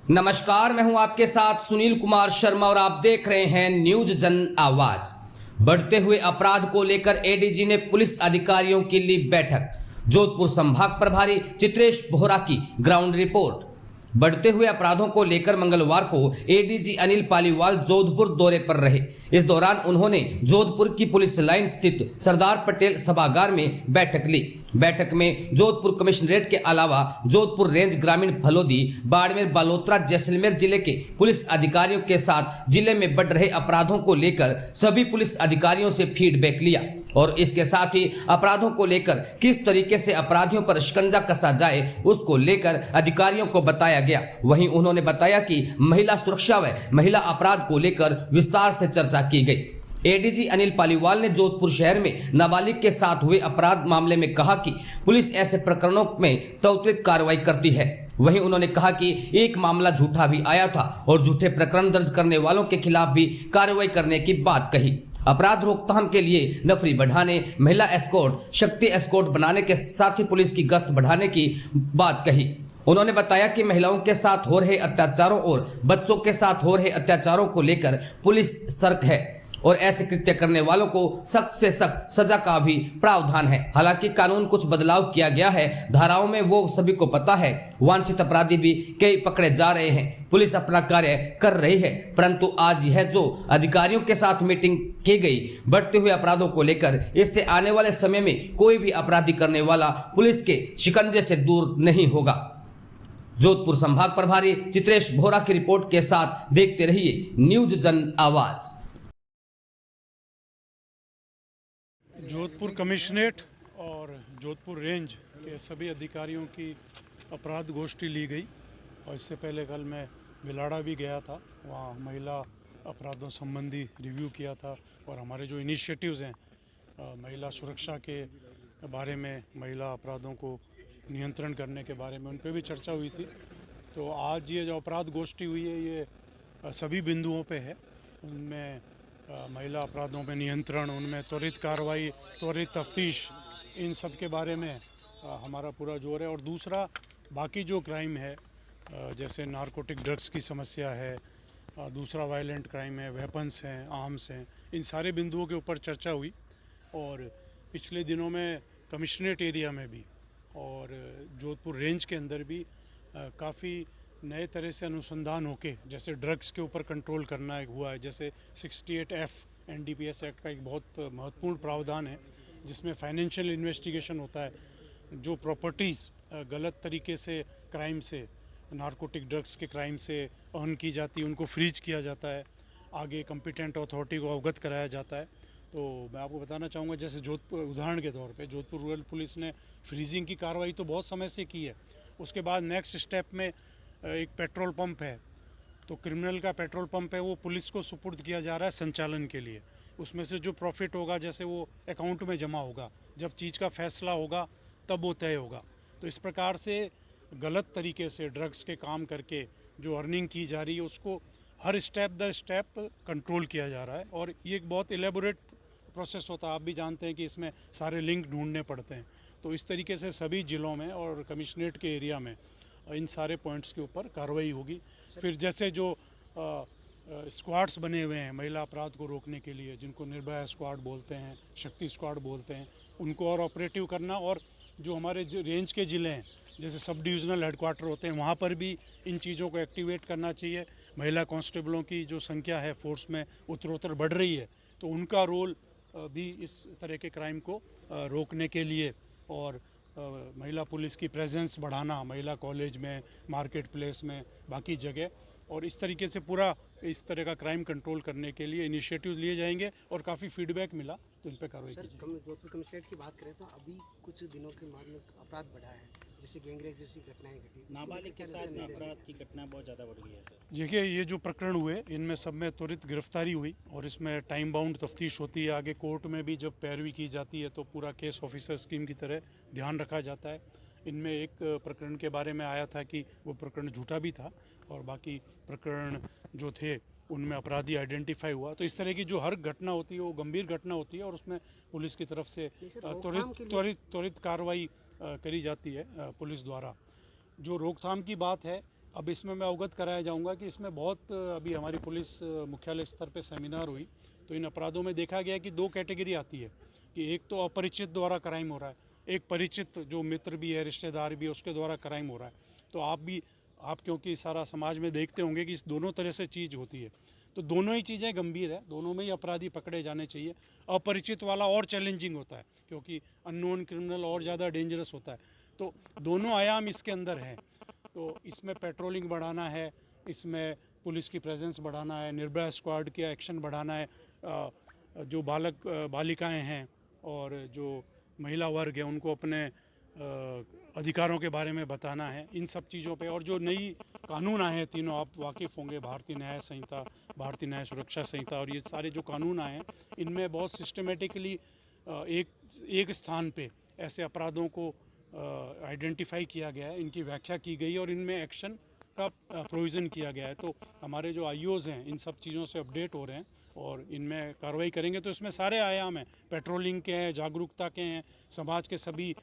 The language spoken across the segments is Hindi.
नमस्कार, मैं हूं आपके साथ सुनील कुमार शर्मा और आप देख रहे हैं न्यूज जन आवाज। बढ़ते हुए अपराध को लेकर एडीजी ने पुलिस अधिकारियों की ली बैठक। जोधपुर संभाग प्रभारी चित्रेश बोहरा की ग्राउंड रिपोर्ट। बढ़ते हुए अपराधों को लेकर मंगलवार को एडीजी अनिल पालीवाल जोधपुर दौरे पर रहे। इस दौरान उन्होंने जोधपुर की पुलिस लाइन स्थित सरदार पटेल सभागार में बैठक ली। बैठक में जोधपुर कमिश्नरेट के अलावा जोधपुर रेंज, ग्रामीण फलोदी, बाड़मेर, बालोतरा, जैसलमेर जिले के पुलिस अधिकारियों के साथ जिले में बढ़ रहे अपराधों को लेकर सभी पुलिस अधिकारियों से फीडबैक लिया और इसके साथ ही अपराधों को लेकर किस तरीके से अपराधियों पर शिकंजा कसा जाए उसको लेकर अधिकारियों को बताया गया। वहीं उन्होंने बताया कि महिला सुरक्षा व महिला अपराध को लेकर विस्तार से चर्चा की गई। एडीजी अनिल पालीवाल ने जोधपुर शहर में नाबालिग के साथ हुए अपराध मामले में कहा कि पुलिस ऐसे प्रकरणों में त्वरित कार्रवाई करती है। वहीं उन्होंने कहा कि एक मामला झूठा भी आया था और झूठे प्रकरण दर्ज करने वालों के खिलाफ भी कार्रवाई करने की बात कही। अपराध रोकथाम के लिए नफरी बढ़ाने, महिला एस्कॉर्ट, शक्ति एस्कॉर्ट बनाने के साथ ही पुलिस की गश्त बढ़ाने की बात कही। उन्होंने बताया कि महिलाओं के साथ हो रहे अत्याचारों और बच्चों के साथ हो रहे अत्याचारों को लेकर पुलिस सतर्क है और ऐसे कृत्य करने वालों को सख्त से सख्त सजा का भी प्रावधान है। हालांकि कानून कुछ बदलाव किया गया है, धाराओं में वो सभी को पता है। वांछित अपराधी भी कई पकड़े जा रहे हैं, पुलिस अपना कार्य कर रही है। परंतु आज यह जो अधिकारियों के साथ मीटिंग की गई बढ़ते हुए अपराधों को लेकर, इससे आने वाले समय में कोई भी अपराधी करने वाला पुलिस के शिकंजे से दूर नहीं होगा। जोधपुर संभाग प्रभारी चित्रेश बोहरा की रिपोर्ट के साथ देखते रहिए न्यूज जन आवाज। जोधपुर कमिश्नरेट और जोधपुर रेंज के सभी अधिकारियों की अपराध गोष्ठी ली गई और इससे पहले कल मैं बिलाड़ा भी गया था, वहाँ महिला अपराधों संबंधी रिव्यू किया था और हमारे जो इनिशिएटिव्स हैं महिला सुरक्षा के बारे में, महिला अपराधों को नियंत्रण करने के बारे में, उन पर भी चर्चा हुई थी। तो आज ये जो अपराध गोष्ठी हुई है ये सभी बिंदुओं पे है। उनमें महिला अपराधों में नियंत्रण, उनमें त्वरित कार्रवाई, त्वरित तफ्तीश, इन सब के बारे में हमारा पूरा जोर है। और दूसरा बाकी जो क्राइम है जैसे नारकोटिक ड्रग्स की समस्या है, दूसरा वायलेंट क्राइम है, वेपन्स हैं, आर्म्स हैं, इन सारे बिंदुओं के ऊपर चर्चा हुई। और पिछले दिनों में कमिश्नरेट एरिया में भी और जोधपुर रेंज के अंदर भी काफ़ी नए तरह से अनुसंधान होके, जैसे ड्रग्स के ऊपर कंट्रोल करना एक हुआ है, जैसे 68F NDPS एक्ट का एक बहुत महत्वपूर्ण प्रावधान है जिसमें फाइनेंशियल इन्वेस्टिगेशन होता है। जो प्रॉपर्टीज़ गलत तरीके से क्राइम से, नारकोटिक ड्रग्स के क्राइम से अर्न की जाती है, उनको फ्रीज किया जाता है, आगे कॉम्पिटेंट अथॉरिटी को अवगत कराया जाता है। तो मैं आपको बताना चाहूँगा, जैसे जोधपुर उदाहरण के तौर पे जोधपुर रूरल पुलिस ने फ्रीजिंग की कार्रवाई तो बहुत समय से की है। उसके बाद नेक्स्ट स्टेप में एक पेट्रोल पंप है, तो क्रिमिनल का पेट्रोल पंप है, वो पुलिस को सुपुर्द किया जा रहा है संचालन के लिए। उसमें से जो प्रॉफिट होगा जैसे वो अकाउंट में जमा होगा, जब चीज़ का फैसला होगा तब वो तय होगा। तो इस प्रकार से गलत तरीके से ड्रग्स के काम करके जो अर्निंग की जा रही है उसको हर स्टेप दर स्टेप कंट्रोल किया जा रहा है। और ये एक बहुत एलेबोरेट प्रोसेस होता है, आप भी जानते हैं कि इसमें सारे लिंक ढूंढने पड़ते हैं। तो इस तरीके से सभी ज़िलों में और कमिश्नरेट के एरिया में इन सारे पॉइंट्स के ऊपर कार्रवाई होगी। फिर जैसे जो स्क्वाड्स बने हुए हैं महिला अपराध को रोकने के लिए, जिनको निर्भया स्क्वाड बोलते हैं, शक्ति स्क्वाड बोलते हैं, उनको और ऑपरेटिव करना। और जो हमारे रेंज के ज़िले हैं जैसे सब डिविजनल हेडक्वार्टर होते हैं, वहाँ पर भी इन चीज़ों को एक्टिवेट करना चाहिए। महिला कांस्टेबलों की जो संख्या है फोर्स में उत्तरोत्तर बढ़ रही है, तो उनका रोल भी इस तरह के क्राइम को रोकने के लिए और महिला पुलिस की प्रेजेंस बढ़ाना, महिला कॉलेज में, मार्केट प्लेस में, बाकी जगह, और इस तरीके से पूरा इस तरह का क्राइम कंट्रोल करने के लिए इनिशिएटिव्स लिए जाएंगे। और काफ़ी फीडबैक मिला तो इन पर कार्रवाई की जाएगी। जोधपुर कमिश्नरेट की बात करें तो अभी कुछ दिनों के बाद में अपराध बढ़ा है, जैसे गैंगरेप जैसी घटनाएं घटी, नाबालिग के साथ में अपराध की घटना बहुत ज़्यादा बढ़ गई है सर। देखिए, ये जो प्रकरण हुए इनमें सब में त्वरित गिरफ्तारी हुई और इसमें टाइम बाउंड तफ्तीश होती है। आगे कोर्ट में भी जब पैरवी की जाती है तो पूरा केस ऑफिसर स्कीम की तरह ध्यान रखा जाता है। इनमें एक प्रकरण के बारे में आया था कि वो प्रकरण झूठा भी था और बाकी प्रकरण जो थे उनमें अपराधी आइडेंटिफाई हुआ। तो इस तरह की जो हर घटना होती है वो गंभीर घटना होती है और उसमें पुलिस की तरफ से त्वरित कार्रवाई करी जाती है पुलिस द्वारा। जो रोकथाम की बात है, अब इसमें मैं अवगत कराया जाऊंगा कि इसमें बहुत अभी हमारी पुलिस मुख्यालय स्तर पे सेमिनार हुई, तो इन अपराधों में देखा गया कि 2 कैटेगरी आती है कि एक तो अपरिचित द्वारा क्राइम हो रहा है, एक परिचित जो मित्र भी है, रिश्तेदार भी है, उसके द्वारा क्राइम हो रहा है। तो आप क्योंकि सारा समाज में देखते होंगे कि इस दोनों तरह से चीज़ होती है, तो दोनों ही चीज़ें गंभीर है, दोनों में ही अपराधी पकड़े जाने चाहिए। अपरिचित वाला और चैलेंजिंग होता है क्योंकि अननोन क्रिमिनल और ज़्यादा डेंजरस होता है। तो दोनों आयाम इसके अंदर हैं। तो इसमें पेट्रोलिंग बढ़ाना है, इसमें पुलिस की प्रेजेंस बढ़ाना है, निर्भया स्क्वाड का एक्शन बढ़ाना है, जो बालिकाएं हैं और जो महिला वर्ग है उनको अपने अधिकारों के बारे में बताना है, इन सब चीज़ों पे। और जो नई कानून आए हैं तीनों, आप वाकिफ़ होंगे, भारतीय न्याय संहिता, भारतीय न्याय सुरक्षा संहिता और ये सारे जो कानून आए हैं, इनमें बहुत सिस्टमेटिकली एक स्थान पे ऐसे अपराधों को आइडेंटिफाई किया गया है, इनकी व्याख्या की गई और इनमें एक्शन का प्रोविज़न किया गया है। तो हमारे जो आईओज़ हैं इन सब चीज़ों से अपडेट हो रहे हैं और इनमें कार्रवाई करेंगे। तो इसमें सारे आयाम हैं, पेट्रोलिंग के हैं, जागरूकता के हैं, समाज के सभी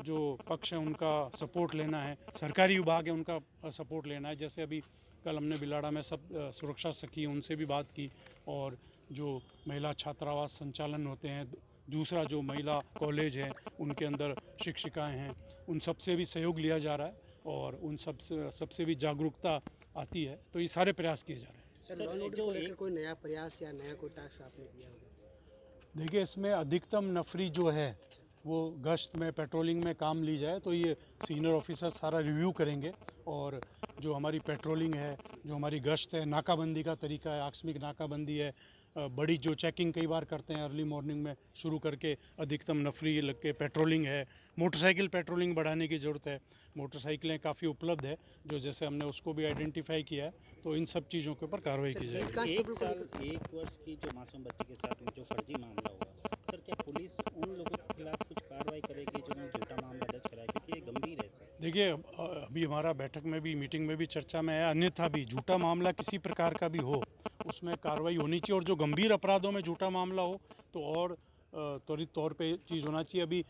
जो पक्ष हैं उनका सपोर्ट लेना है, सरकारी विभाग है उनका सपोर्ट लेना है। जैसे अभी कल हमने बिलाड़ा में सब सुरक्षा सखी उनसे भी बात की, और जो महिला छात्रावास संचालन होते हैं, दूसरा जो महिला कॉलेज है उनके अंदर शिक्षिकाएं हैं, उन सब से भी सहयोग लिया जा रहा है और उन सबसे भी जागरूकता आती है। तो ये सारे प्रयास किए जा रहे हैं। सर, लॉ एंड ऑर्डर को लेकर कोई नया प्रयास या नया कोई टास्क आपने किया होगा? देखिए, इसमें अधिकतम नफरी जो है वो गश्त में, पेट्रोलिंग में काम ली जाए, तो ये सीनियर ऑफिसर सारा रिव्यू करेंगे और जो हमारी पेट्रोलिंग है, जो हमारी गश्त है, नाकाबंदी का तरीका है, आकस्मिक नाकाबंदी है, बड़ी जो चेकिंग कई बार करते हैं अर्ली मॉर्निंग में शुरू करके अधिकतम नफरी लग के पेट्रोलिंग है, मोटरसाइकिल पेट्रोलिंग बढ़ाने की ज़रूरत है। मोटरसाइकिलें काफ़ी उपलब्ध है, जो जैसे हमने उसको भी आइडेंटिफाई किया है, तो इन सब चीज़ों के ऊपर कार्रवाई की जाएगी। 1 वर्ष की जो मासूम बच्ची के साथ जो फर्जी मामला हुआ, सर क्या पुलिस उन लोगों के खिलाफ कुछ कार्रवाई करेगी जिन्होंने झूठा मामला दर्ज कराया, क्योंकि ये गंभीर है सर? देखिए, अभी हमारा बैठक में भी, मीटिंग में भी चर्चा में है, अन्यथा भी झूठा मामला किसी प्रकार का भी हो उसमें कार्रवाई होनी चाहिए, और जो गंभीर अपराधों में झूठा मामला हो तो और त्वरित तौर पे चीज़ होना चाहिए। अभी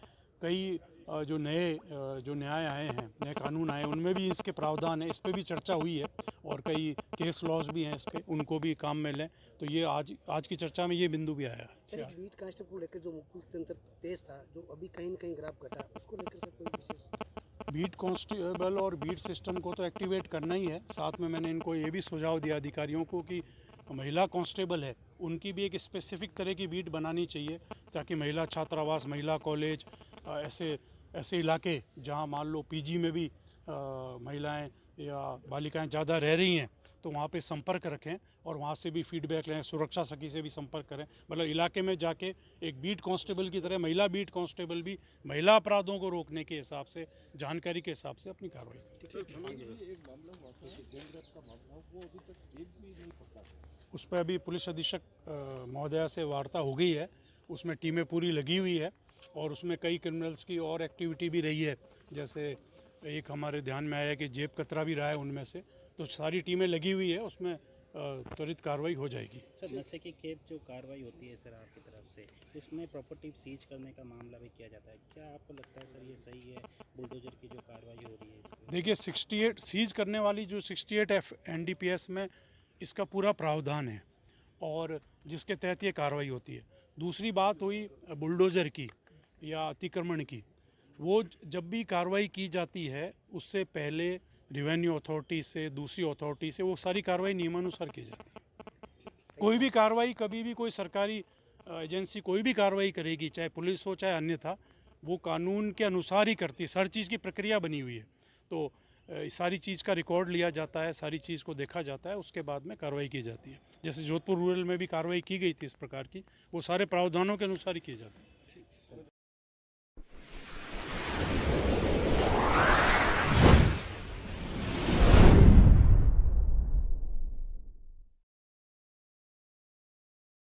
कई जो न्याय आए हैं, नए कानून आए, उनमें भी इसके प्रावधान है, इस पर भी चर्चा हुई है और कई केस लॉज भी हैं इस पर, उनको भी काम में लें। तो ये आज की चर्चा में ये बिंदु भी आया है। सर, एक बीट कांस्टेबल को लेकर जो मुख्य तंत्र तेज था, जो अभी कहीं न कहीं ग्राफ घटा, उसको लेकर सर कोई विशेष? बीट कांस्टेबल और बीट सिस्टम को तो एक्टिवेट करना ही है। साथ में मैंने इनको ये भी सुझाव दिया अधिकारियों को कि महिला कांस्टेबल है उनकी भी एक स्पेसिफिक तरह की बीट बनानी चाहिए, ताकि महिला छात्रावास, महिला कॉलेज, ऐसे इलाके जहां मान लो पीजी में भी महिलाएं या बालिकाएं ज़्यादा रह रही हैं, तो वहाँ पे संपर्क रखें और वहाँ से भी फीडबैक लें, सुरक्षा सखी से भी संपर्क करें। मतलब इलाके में जाके एक बीट कांस्टेबल की तरह महिला बीट कांस्टेबल भी महिला अपराधों को रोकने के हिसाब से, जानकारी के हिसाब से अपनी कार्रवाई उस पर अभी पुलिस अधीक्षक महोदया से वार्ता हो गई है, उसमें टीमें पूरी लगी हुई है और उसमें कई क्रिमिनल्स की और एक्टिविटी भी रही है। जैसे एक हमारे ध्यान में आया कि जेब कतरा भी रहा है उनमें से, तो सारी टीमें लगी हुई है, उसमें त्वरित कार्रवाई हो जाएगी। सर, नशे की खेप जो कार्रवाई होती है सर आपकी तरफ से, उसमें प्रॉपर्टी सीज करने का मामला भी किया जाता है, क्या आपको लगता है सर ये सही है, बुलडोजर की जो कार्रवाई हो रही है? देखिए, 68 सीज करने वाली जो 68 NDPS में इसका पूरा प्रावधान है और जिसके तहत ये कार्रवाई होती है। दूसरी बात हुई बुलडोज़र की या अतिक्रमण की, वो जब भी कार्रवाई की जाती है उससे पहले रेवेन्यू अथॉरिटी से, दूसरी अथॉरिटी से वो सारी कार्रवाई नियमानुसार की जाती है। कोई भी कार्रवाई, कभी भी कोई सरकारी एजेंसी कोई भी कार्रवाई करेगी, चाहे पुलिस हो चाहे अन्यथा, वो कानून के अनुसार ही करती है। हर चीज़ की प्रक्रिया बनी हुई है, तो सारी चीज़ का रिकॉर्ड लिया जाता है, सारी चीज़ को देखा जाता है, उसके बाद में कार्रवाई की जाती है। जैसे जोधपुर रूरल में भी कार्रवाई की गई थी इस प्रकार की, वो सारे प्रावधानों के अनुसार ही की जाती है।